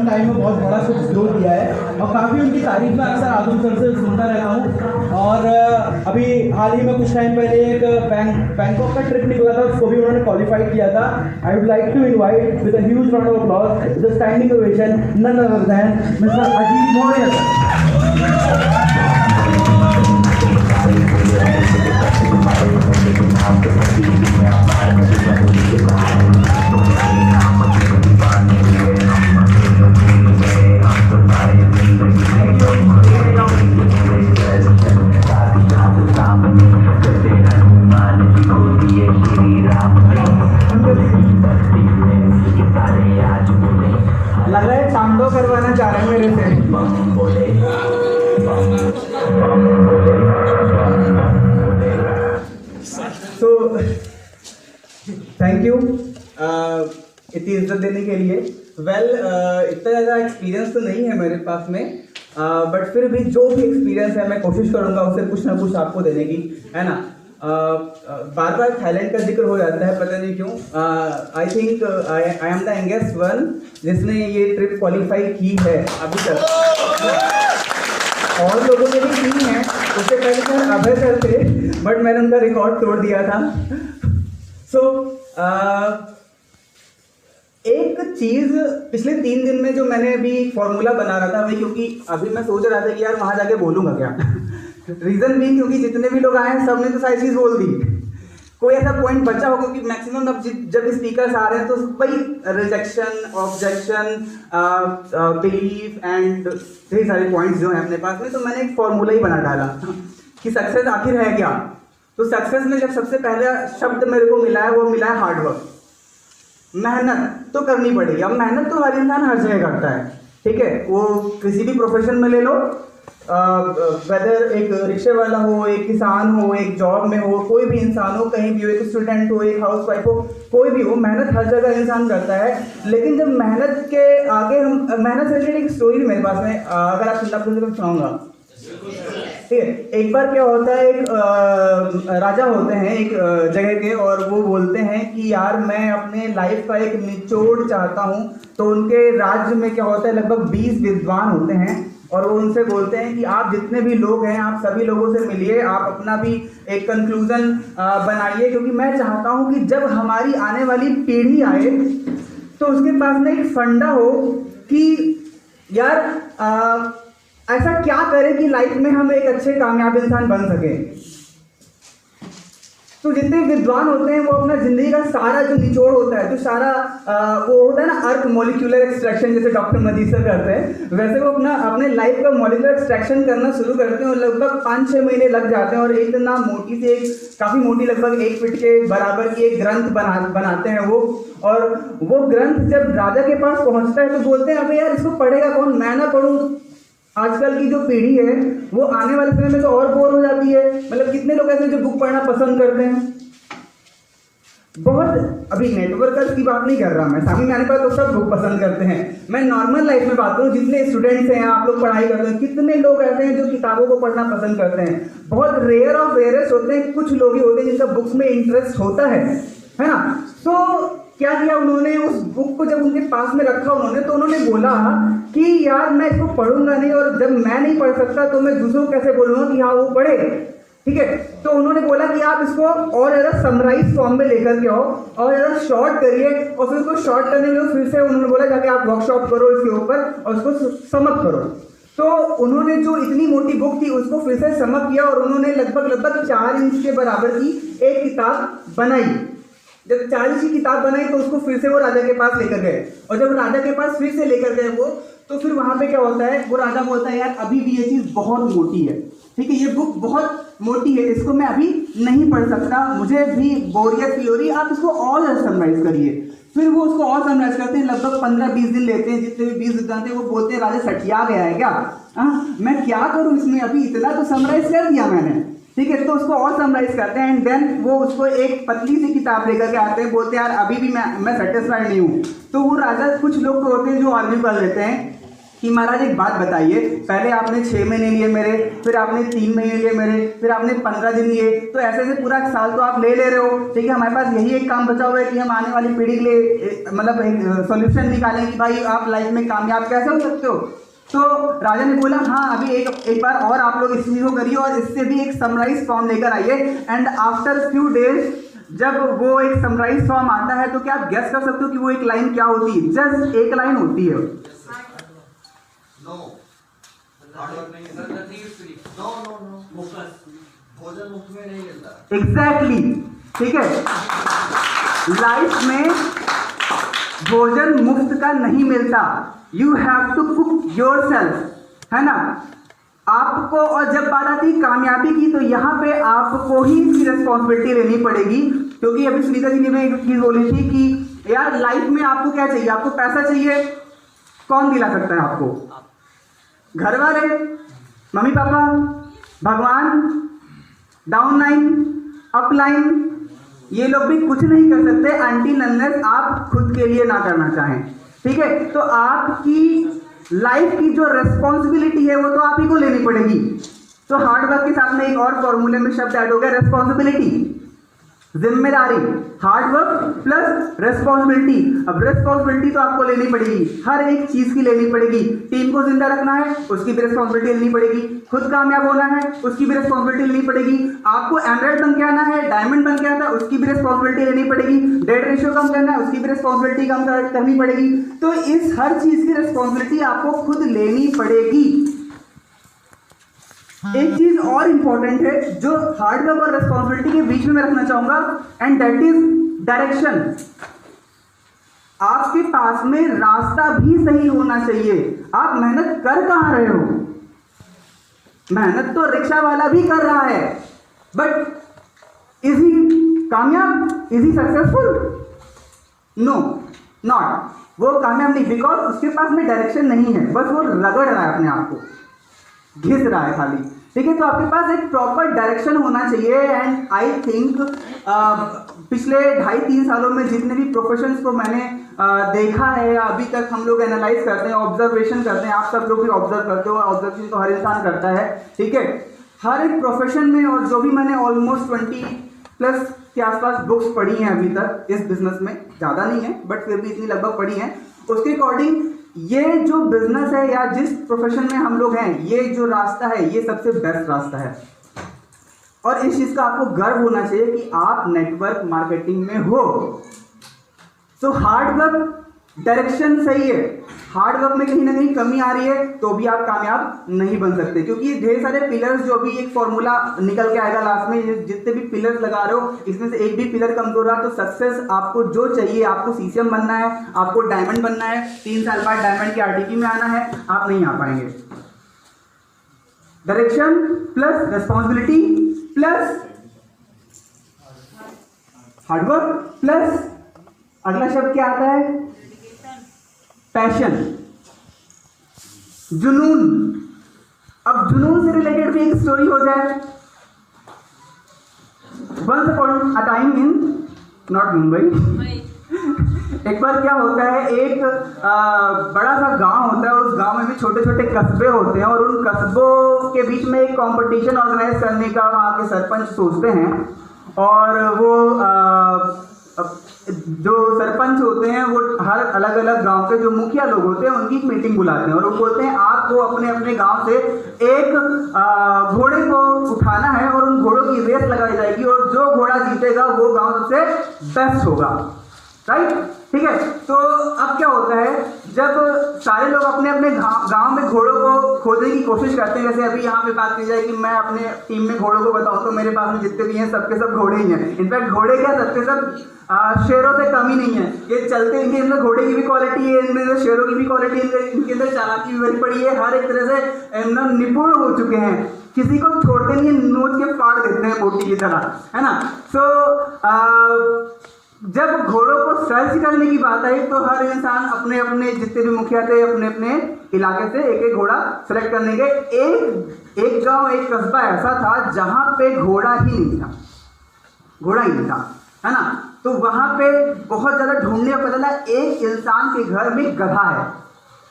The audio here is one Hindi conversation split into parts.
लाइफ में बहुत बड़ा कुछ ग्रो किया है और काफ़ी उनकी तारीफ में अक्सर आदम सर से सुनता रहता हूँ। और अभी हाल ही में कुछ टाइम पहले एक बैंकॉक का ट्रिप निकला था, उसको भी उन्होंने क्वालिफाइड किया था। I would like to invite with a huge round of applause with a standing ovation none other than mister Ajit Maurya sir. लग रहा है तांडव करवाना चाह रहे हैं मेरे से। तो थैंक यू इतनी इज्जत देने के लिए। इतना ज़्यादा एक्सपीरियंस तो नहीं है मेरे पास में, बट फिर भी जो भी एक्सपीरियंस है मैं कोशिश करूँगा उसे कुछ ना कुछ आपको देने की, है ना। बार बार थाईलैंड का जिक्र हो जाता है, पता नहीं क्यों। I think I am the youngest one जिसने ये ट्रिप क्वालिफाई की है अभी तक। और लोगों ने भी की है, उससे पहले सर अभय सर थे, बट मैंने उनका रिकॉर्ड तोड़ दिया था। सो एक चीज़ पिछले 3 दिन में जो मैंने अभी फॉर्मूला बना रहा था भाई, क्योंकि अभी मैं सोच रहा था कि यार वहाँ जाके बोलूँगा क्या। रीज़न भी क्योंकि जितने भी लोग आए हैं सबने तो सारी चीज़ बोल दी, कोई ऐसा पॉइंट बचा हो, क्योंकि मैक्सिमम अब जब स्पीकर्स आ रहे हैं तो वही रिजेक्शन, ऑब्जेक्शन, बिलीफ एंड ढेर सारे पॉइंट्स जो हैं अपने पास में। तो मैंने एक फॉर्मूला ही बना डाला कि सक्सेस आखिर है क्या। तो सक्सेस में जब सबसे पहला शब्द मेरे को मिला है वो मिला है हार्डवर्क। मेहनत तो करनी पड़ेगी। अब मेहनत तो हर इंसान हर जगह करता है, ठीक है, वो किसी भी प्रोफेशन में ले लो, वेदर एक रिक्शे वाला हो, एक किसान हो, एक जॉब में हो, कोई भी इंसान हो, कहीं भी हो, एक स्टूडेंट हो, एक हाउसवाइफ हो, कोई भी हो, मेहनत हर जगह इंसान करता है। लेकिन जब मेहनत के आगे हम मेहनत से रिलेटेड एक स्टोरी मेरे पास में अगर आप सुनना तो सुनाऊंगा, ठीक है। एक बार क्या होता है, एक राजा होते हैं एक जगह के, और वो बोलते हैं कि यार मैं अपने लाइफ का एक निचोड़ चाहता हूँ। तो उनके राज्य में क्या होता है, लगभग 20 विद्वान होते हैं, और वो उनसे बोलते हैं कि आप जितने भी लोग हैं आप सभी लोगों से मिलिए, आप अपना भी एक कंक्लूजन बनाइए, क्योंकि मैं चाहता हूँ कि जब हमारी आने वाली पीढ़ी आए तो उसके पास में एक फंडा हो कि यार ऐसा क्या करें कि लाइफ में हम एक अच्छे कामयाब इंसान बन सके। तो जितने विद्वान होते हैं वो अपना जिंदगी का सारा जो निचोड़ होता है, जो सारा वो होता है ना अर्थ मॉलिक्यूलर एक्सट्रैक्शन, जैसे डॉक्टर मजीद सर करते हैं, वैसे वो अपने लाइफ का मॉलिक्यूलर एक्सट्रैक्शन करना शुरू करते हैं। और लगभग 5-6 महीने लग जाते हैं, और एक इतना मोटी से काफ़ी मोटी, लगभग 1 फीट के बराबर की एक ग्रंथ बनाते हैं वो। और वो ग्रंथ जब राजा के पास पहुँचता है तो बोलते हैं अबे यार इसको पढ़ेगा कौन, मैं ना पढ़ूँ। आजकल की जो पीढ़ी है वो आने वाले समय में तो और बोर हो जाती है। मतलब कितने लोग ऐसे जो बुक पढ़ना पसंद करते हैं, बहुत। अभी नेटवर्कर्स की बात नहीं कर रहा मैं, सामने आने पर तो सब बुक पसंद करते हैं। मैं नॉर्मल लाइफ में बात करूँ, जितने स्टूडेंट्स हैं, आप लोग पढ़ाई करते हैं, कितने लोग ऐसे हैं जो किताबों को पढ़ना पसंद करते हैं। बहुत रेयर ऑफ रेयरेस्ट होते हैं, कुछ लोग ही होते हैं जिनका बुक्स में इंटरेस्ट होता है ना। तो क्या किया उन्होंने, उस बुक को जब उनके पास में रखा उन्होंने, तो उन्होंने बोला कि यार मैं इसको पढ़ूंगा नहीं, और जब मैं नहीं पढ़ सकता तो मैं दूसरों को कैसे बोलूँगा कि हाँ वो पढ़े, ठीक है। तो उन्होंने बोला कि आप इसको और ज़्यादा समराइज फॉर्म में लेकर के आओ, और ज़्यादा शॉर्ट करिए। और फिर उसको शॉर्ट करने के लिए फिर से उन्होंने बोला जाके आप वर्कशॉप करो इसके ऊपर और उसको समअप करो। तो उन्होंने जो इतनी मोटी बुक थी उसको फिर से समअप किया, और उन्होंने लगभग 4 इंच के बराबर की एक किताब बनाई। जब 40 की किताब बनाई तो उसको फिर से वो राजा के पास लेकर गए, और जब राजा के पास फिर से लेकर गए वो, तो फिर वहाँ पे क्या होता है, वो राजा बोलता है यार अभी भी ये चीज़ बहुत मोटी है, ठीक है, ये बुक बहुत मोटी है, इसको मैं अभी नहीं पढ़ सकता, मुझे भी बोरियत फील हो रही है, आप इसको और समराइज करिए। फिर वो उसको और समराइज करते हैं, लगभग 15-20 दिन लेते हैं। जितने भी 20 विद्वान थे वो बोलते हैं राजा सठिया गया है क्या, मैं क्या करूँ इसमें, अभी इतना तो समराइज कर दिया मैंने, ठीक है। तो उसको और समराइज करते हैं, एंड देन वो उसको एक पतली सी किताब लेकर के आते हैं, बोलते हैं यार अभी भी मैं सेटिस्फाइड नहीं हूँ। तो वो राजा, कुछ लोग तो होते हैं जो आर्ग्यू कर लेते हैं कि महाराज एक बात बताइए, पहले आपने 6 महीने लिए मेरे, फिर आपने 3 महीने लिए मेरे, फिर आपने 15 दिन लिए, तो ऐसे ऐसे पूरा साल तो आप ले रहे हो, ठीक है। हमारे पास यही एक काम बचा हुआ है कि हम आने वाली पीढ़ी के लिए मतलब एक सोल्यूशन निकालें कि भाई आप लाइफ में कामयाब कैसे हो सकते हो। तो राजा ने बोला हाँ, अभी एक बार और आप लोग इस चीज़ को करिए और इससे भी एक समराइज फॉर्म लेकर आइए। एंड आफ्टर फ्यू डेज जब वो एक समराइज फॉर्म आता है तो क्या आप गेस कर सकते हो कि वो एक लाइन क्या होती है? जस्ट एक लाइन होती है। भोजन मुफ्त में नहीं मिलता। एग्जैक्टली, ठीक है। लाइफ में भोजन मुफ्त का नहीं मिलता, you have to cook yourself, है ना। आपको, और जब बात आती है कामयाबी की, तो यहाँ पे आपको ही इसकी रिस्पॉन्सिबिलिटी लेनी पड़ेगी। क्योंकि अभी सुनीता जी ने भी एक चीज बोली थी कि यार लाइफ में आपको क्या चाहिए, आपको पैसा चाहिए, कौन दिला सकता है आपको? घर वाले, मम्मी पापा, भगवान, डाउन लाइन, अप लाइन, ये लोग भी कुछ नहीं कर सकते अनटिल अनलेस आप खुद के लिए ना करना चाहें, ठीक है। तो आपकी लाइफ की जो रेस्पॉन्सिबिलिटी है वो तो आप ही को लेनी पड़ेगी। तो हार्डवर्क के साथ में एक और फॉर्मूले में शब्द ऐड हो गया, रेस्पॉन्सिबिलिटी, जिम्मेदारी। Hard work plus responsibility. अब रेस्पॉन्सिबिलिटी तो आपको लेनी पड़ेगी, हर एक चीज की लेनी पड़ेगी। टीम को जिंदा रखना है, उसकी भी रेस्पॉन्सिबिलिटी लेनी पड़ेगी। खुद कामयाब होना है, उसकी भी रेस्पॉन्सिबिलिटी लेनी पड़ेगी। आपको एमराल्ड बन के आना है, डायमंड बन के आना है, उसकी भी रेस्पॉन्सिबिलिटी लेनी पड़ेगी। डेट रेशियो कम करना है, उसकी भी रेस्पॉन्सिबिलिटी कम करनी पड़ेगी। तो इस हर चीज की रेस्पॉन्सिबिलिटी आपको खुद लेनी पड़ेगी। एक चीज और इंपॉर्टेंट है जो हार्डवर्क और रेस्पॉन्सिबिलिटी के बीच में मैं रखना चाहूंगा, एंड दैट इज डायरेक्शन। आपके पास में रास्ता भी सही होना चाहिए। आप मेहनत कर कहां रहे हो? मेहनत तो रिक्शा वाला भी कर रहा है, बट इज ही कामयाब? Is he successful? No, not. वो कामयाब नहीं, बिकॉज उसके पास में डायरेक्शन नहीं है, बस वो रगड़ रहा है अपने आप को, घिस रहा है खाली, ठीक है। तो आपके पास एक प्रॉपर डायरेक्शन होना चाहिए। एंड आई थिंक पिछले 2.5-3 सालों में जितने भी प्रोफेशंस को मैंने देखा है, अभी तक हम लोग एनालाइज करते हैं, ऑब्जर्वेशन करते हैं, आप सब लोग भी ऑब्जर्व करते हो, ऑब्जर्वेशन तो हर इंसान करता है, ठीक है। हर एक प्रोफेशन में, और जो भी मैंने ऑलमोस्ट 20+ के आसपास बुक्स पढ़ी हैं अभी तक इस बिजनेस में, ज़्यादा नहीं है बट फिर भी इतनी लगभग पढ़ी हैं, उसके अकॉर्डिंग ये जो बिजनेस है या जिस प्रोफेशन में हम लोग हैं, ये जो रास्ता है ये सबसे बेस्ट रास्ता है। और इस चीज का आपको गर्व होना चाहिए कि आप नेटवर्क मार्केटिंग में हो। सो हार्डवर्क, डायरेक्शन सही है, हार्डवर्क में कहीं ना कहीं कमी आ रही है तो भी आप कामयाब नहीं बन सकते। क्योंकि ये ढेर सारे पिलर्स, जो भी एक फॉर्मूला निकल के आएगा लास्ट में, जितने भी पिलर्स लगा रहे हो इसमें से एक भी पिलर कमजोर रहा तो सक्सेस आपको जो चाहिए, आपको सीसीएम बनना है, आपको डायमंड बनना है, 3 साल बाद डायमंड के आरटीपी में आना है, आप नहीं आ पाएंगे। Direction plus responsibility plus hard work plus अगला शब्द क्या आता है? पैशन, जुनून। अब जुनून से रिलेटेड भी एक स्टोरी हो जाए। Once upon a time in not Mumbai, एक बार क्या होता है, एक बड़ा सा गांव होता है, उस गांव में भी छोटे छोटे कस्बे होते हैं, और उन कस्बों के बीच में एक कंपटीशन ऑर्गेनाइज करने का वहाँ के सरपंच सोचते हैं। और वो जो सरपंच होते हैं वो हर अलग अलग गांव के जो मुखिया लोग होते हैं उनकी एक मीटिंग बुलाते हैं, और वो बोलते हैं आपको अपने अपने गांव से एक घोड़े को उठाना है और उन घोड़ों की रेस लगाई जाएगी, और जो घोड़ा जीतेगा वो गांव सबसे बेस्ट होगा, राइट, ठीक है। तो अब क्या होता है, जब सारे लोग अपने अपने गांव में घोड़ों को खोजने की कोशिश करते हैं, जैसे अभी यहाँ पे बात की जाए कि मैं अपने टीम में घोड़ों को बताऊं तो मेरे पास में जितने भी हैं सबके सब घोड़े ही हैं। इनफैक्ट घोड़े क्या, सबके सब शेरों से कम ही नहीं है, ये चलते, इनके अंदर घोड़े की भी क्वालिटी है, इनमें अंदर शेरों की भी क्वालिटी है, इनके अंदर चालाकी भी भरी पड़ी है, हर एक तरह से एकदम निपुण हो चुके हैं, किसी को छोड़ते नहीं, नोच के फाड़ देते हैं बोटी की तरह, है ना। सो जब घोड़ों को सर्च करने की बात आई तो हर इंसान अपने अपने जितने भी मुखिया थे अपने अपने इलाके से एक एक घोड़ा सेलेक्ट करने गए। एक गांव, एक कस्बा ऐसा था जहां पे घोड़ा ही नहीं था, घोड़ा ही नहीं था, है ना। तो वहां पे बहुत ज्यादा ढूंढने का पता चला एक इंसान के घर में गधा है,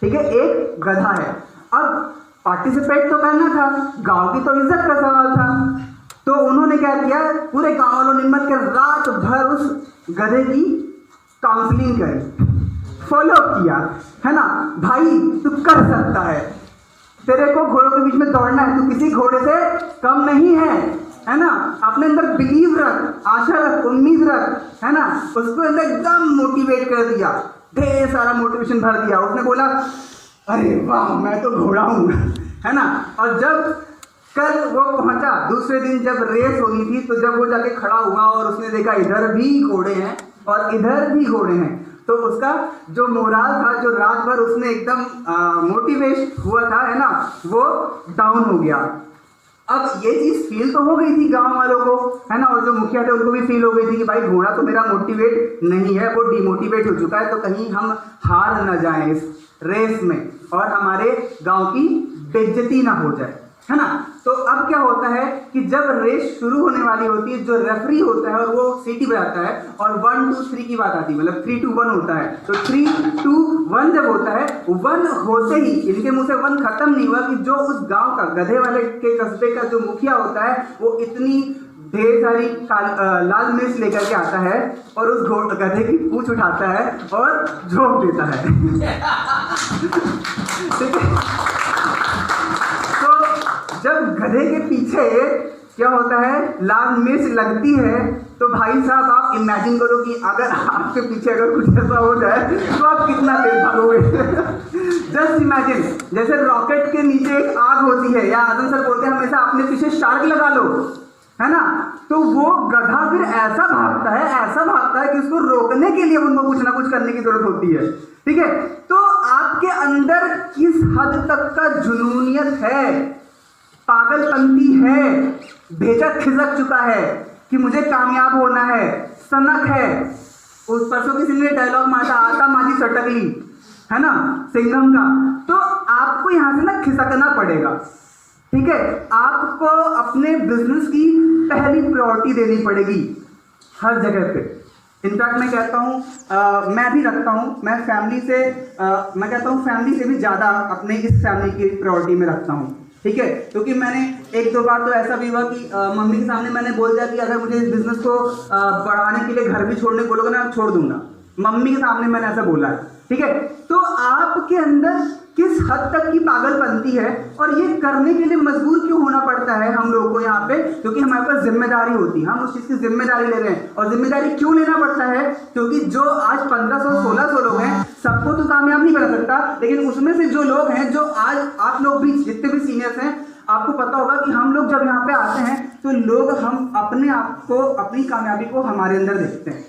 ठीक है, एक गधा है। अब पार्टिसिपेट तो करना था, गांव की तो इज्जत का सवाल था, तो उन्होंने क्या किया, पूरे गांव वालों ने मिलकर रात भर उस गधे की काउंसलिंग करी, फॉलो किया, है ना, भाई तू कर सकता है, तेरे को घोड़ों के बीच में दौड़ना है, तू किसी घोड़े से कम नहीं है ना, अपने अंदर बिलीव रख, आशा रख, उम्मीद रख, है ना, उसको अंदर एकदम मोटिवेट कर दिया, ढेर सारा मोटिवेशन भर दिया। उसने बोला अरे वाह मैं तो घोड़ा हूँ, है ना। और जब कल वो पहुंचा, दूसरे दिन जब रेस होनी थी, तो जब वो जाके खड़ा हुआ और उसने देखा इधर भी घोड़े हैं और इधर भी घोड़े हैं, तो उसका जो मोराल था, जो रात भर उसने एकदम मोटिवेट हुआ था, है ना, वो डाउन हो गया। अब ये चीज़ फील तो हो गई थी गांव वालों को, है ना, और जो मुखिया थे उनको भी फील हो गई थी कि भाई घोड़ा तो मेरा मोटिवेट नहीं है, वो डिमोटिवेट हो चुका है, तो कहीं हम हार न जाएं इस रेस में और हमारे गांव की बेइज्जती ना हो जाए, है ना। तो अब क्या होता है कि जब रेस शुरू होने वाली होती है, जो रेफरी होता है और वो सीटी बजाता है और 1 2 3 की बात आती है, मतलब 3 2 1 होता है, तो 3 2 1 जब होता है, 1 होते ही इनके मुंह से 1 खत्म नहीं हुआ कि जो उस गांव का, गधे वाले के कस्बे का जो मुखिया होता है, वो इतनी ढेर सारी लाल मिर्च लेकर के आता है और उस गधे की पूंछ उठाता है और झोंक देता है। ठीक है, जब गधे के पीछे क्या होता है, लाल मिर्च लगती है, तो भाई साहब आप इमेजिन करो कि अगर आपके पीछे अगर कुछ ऐसा हो जाए तो आप कितना तेज भागोगे। जस्ट इमेजिन, जैसे रॉकेट के नीचे एक आग होती है, या आजम सर बोलते हैं हमेशा अपने पीछे शार्क लगा लो, है ना, तो वो गधा फिर ऐसा भागता है कि उसको रोकने के लिए उनको कुछ ना कुछ करने की जरूरत होती है। ठीक है, तो आपके अंदर किस हद तक का जुनूनियत है, पागलपंती है, भेजा खिसक चुका है कि मुझे कामयाब होना है, सनक है। उस परसों किसी ने डायलॉग मारा, आता माझी सटकली, है ना, सिंघम का, तो आपको यहां से ना खिसकना पड़ेगा। ठीक है, आपको अपने बिजनेस की पहली प्रायोरिटी देनी पड़ेगी हर जगह पे। इनफैक्ट मैं कहता हूँ, मैं भी रखता हूँ, मैं फैमिली से मैं कहता हूँ फैमिली से भी ज़्यादा अपने इस फैमिली की प्रायोरिटी में रखता हूँ। ठीक है, क्योंकि मैंने 1-2 बार तो ऐसा भी हुआ कि मम्मी के सामने मैंने बोल दिया कि अगर मुझे इस बिजनेस को बढ़ाने के लिए घर भी छोड़ने को बोलोगे ना, मैं छोड़ दूंगा। मम्मी के सामने मैंने ऐसा बोला है। ठीक है, तो आपके अंदर किस हद तक की पागलपंती है और ये करने के लिए मजबूर क्यों होना पड़ता है हम लोगों को यहाँ पे, क्योंकि हमारे पास जिम्मेदारी होती है, हम उस चीज़ की जिम्मेदारी ले रहे हैं। और जिम्मेदारी क्यों लेना पड़ता है, क्योंकि जो आज 1500-1600 लोग हैं, सबको तो कामयाब नहीं बना सकता, लेकिन उसमें से जो लोग हैं, जो आज आप लोग भी जितने भी सीनियर्स हैं, आपको पता होगा कि हम लोग जब यहाँ पे आते हैं तो लोग हम अपने आप को, अपनी कामयाबी को हमारे अंदर देखते हैं,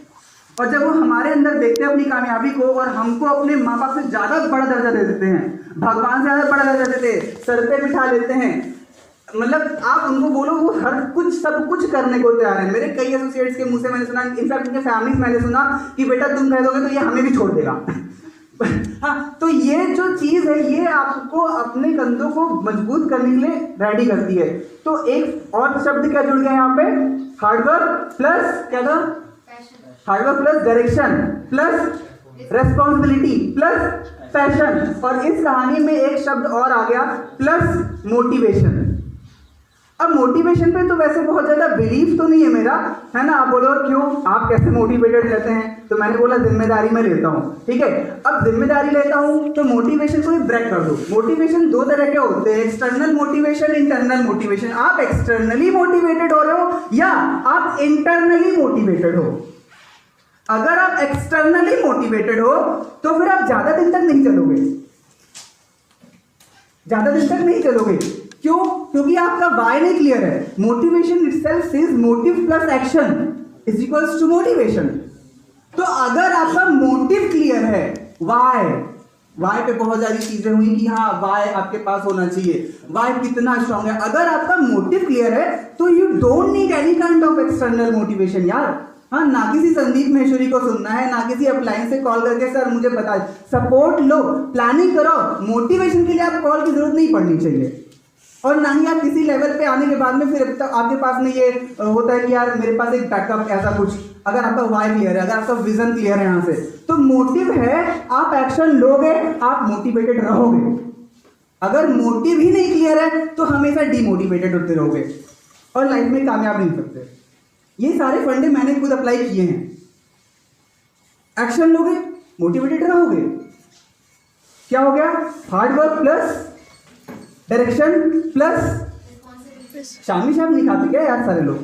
और जब वो हमारे अंदर देखते हैं अपनी कामयाबी को, और हमको अपने माँ बाप से ज़्यादा बड़ा दर्जा दे देते हैं, भगवान से ज़्यादा बड़ा दर्जा देते हैं, सर पे बिठा लेते हैं, मतलब आप उनको बोलो वो हर कुछ सब कुछ करने को तैयार है। मेरे कई एसोसिएट्स के मुंह से मैंने सुना, इनफैक्ट उनके फैमिलीज मैंने सुना कि बेटा तुम कह दोगे तो ये हमें भी छोड़ देगा। हाँ, तो ये जो चीज़ है, ये आपको अपने कंधों को मजबूत करने के लिए रेडी करती है। तो एक और शब्द क्या जुड़ गया यहाँ पे, हार्डवर्क प्लस क्या था, hard work plus direction plus responsibility plus passion, और इस कहानी में एक शब्द और आ गया, प्लस मोटिवेशन। अब मोटिवेशन पे तो वैसे बहुत ज़्यादा बिलीफ तो नहीं है मेरा, है ना। आप बोलो क्यों, आप कैसे मोटिवेटेड रहते हैं, तो मैंने बोला जिम्मेदारी में लेता हूँ। ठीक है, अब जिम्मेदारी लेता हूँ तो मोटिवेशन को भी ब्रेक कर दो। मोटिवेशन 2 तरह के होते हैं, एक्सटर्नल मोटिवेशन, इंटरनल मोटिवेशन। आप एक्सटर्नली मोटिवेटेड हो रहे हो या आप इंटरनली मोटिवेटेड हो। अगर आप एक्सटर्नली मोटिवेटेड हो तो फिर आप ज़्यादा दिन तक नहीं चलोगे, ज़्यादा दिन तक नहीं चलोगे। क्यों, क्योंकि आपका वाई नहीं क्लियर है। Motivation itself says motive plus action is equals to motivation. तो अगर आपका मोटिव क्लियर है, वाई पे बहुत सारी चीजें हुई कि हाँ वाई आपके पास होना चाहिए, वाई कितना स्ट्रांग है। अगर आपका मोटिव क्लियर है तो you don't need any kind of external motivation यार। हाँ, ना किसी संदीप महेश्वरी को सुनना है, ना किसी अपलाइन से कॉल करके सर मुझे बता, सपोर्ट लो, प्लानिंग करो। मोटिवेशन के लिए आप कॉल की जरूरत नहीं पड़नी चाहिए। और ना ही आप किसी लेवल पे आने के बाद में फिर तक आपके पास में ये होता है कि यार मेरे पास एक बैकअप ऐसा कुछ, अगर आपका वाई क्लियर है, अगर आपका विजन क्लियर है यहाँ से, तो मोटिव है, आप एक्शन लोगे, आप मोटिवेटेड रहोगे। अगर मोटिव ही नहीं क्लियर है तो हमेशा डिमोटिवेटेड होते रहोगे और लाइफ में कामयाब नहीं हो सकते। ये सारे फंडे मैंने खुद अप्लाई किए हैं। एक्शन लोगे, मोटिवेटेड रहोगे, क्या हो गया, hard work plus direction plus Shami शाम नहीं खाते क्या यार सारे लोग,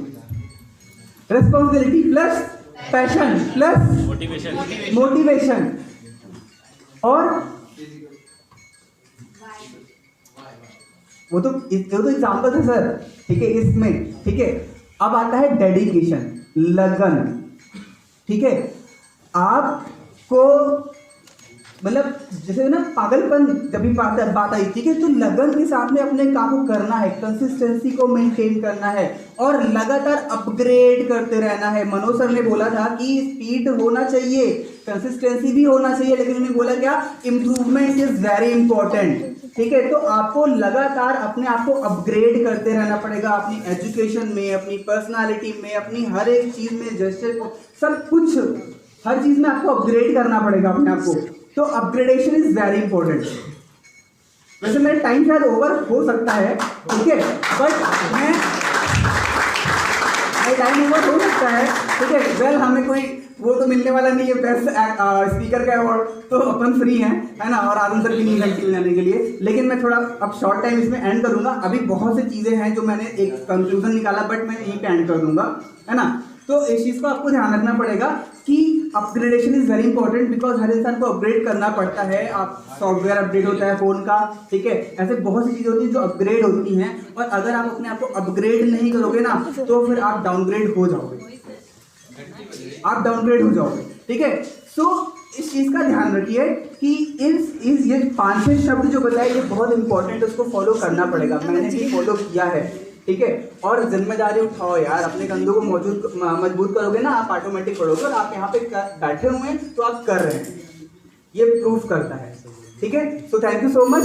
responsibility plus passion plus motivation और वो तो एग्जाम्पल है सर, ठीक है इसमें, ठीक है। अब आता है डेडिकेशन, लगन, ठीक है। आपको मतलब जैसे ना पागलपन जब भी बात आई, ठीक है, तो लगन के साथ में अपने काम को करना है, कंसिस्टेंसी को मेंटेन करना है और लगातार अपग्रेड करते रहना है। मनोज सर ने बोला था कि स्पीड होना चाहिए, कंसिस्टेंसी भी होना चाहिए, लेकिन उन्होंने बोला क्या, इम्प्रूवमेंट इज वेरी इंपॉर्टेंट, ठीक है। तो आपको लगातार अपने आप को अपग्रेड करते रहना पड़ेगा, अपनी एजुकेशन में, अपनी पर्सनालिटी में, अपनी हर एक चीज में, जेस्चर को, सब कुछ, हर चीज में आपको अपग्रेड करना पड़ेगा अपने आप को। तो अपग्रेडेशन इज वेरी इंपॉर्टेंट। वैसे मेरा टाइम शायद ओवर हो सकता है, ठीक है, बट मैं टाइम ओवर हो सकता है, ठीक है। वेल हमें कोई वो तो मिलने वाला नहीं है बेस्ट स्पीकर का अवार्ड, तो अपन फ्री हैं, है ना, और आदम सर भी नहीं घंटी जाने के लिए। लेकिन मैं थोड़ा अब शॉर्ट टाइम इसमें एंड करूंगा। अभी बहुत सी चीज़ें हैं जो मैंने एक कंक्लूजन निकाला, बट मैं यहीं पे एंड कर दूंगा, है ना। तो इस चीज़ को आपको ध्यान रखना पड़ेगा कि upgradation is very important, because हर इंसान को अपग्रेड करना पड़ता है। आप सॉफ्टवेयर अपडेट होता है फ़ोन का, ठीक है, ऐसे बहुत सी चीज़ें होती हैं जो अपग्रेड होती हैं, और अगर आप अपने आप को अपग्रेड नहीं करोगे ना तो फिर आप डाउनग्रेड हो जाओगे, आप डाउनग्रेड हो जाओगे, ठीक है। सो इस चीज़ का ध्यान रखिए कि इस ये 5-6 शब्द जो बताए ये बहुत इंपॉर्टेंट है, उसको फॉलो करना पड़ेगा। मैंने भी फॉलो किया है, ठीक है। और जिम्मेदारी उठाओ यार, अपने कंधों को मजबूत करोगे ना, आप ऑटोमेटिक पढ़ोगे। और आप यहाँ पे बैठे हुए हैं तो आप कर रहे हैं, ये प्रूफ करता है, ठीक है। So thank you so much.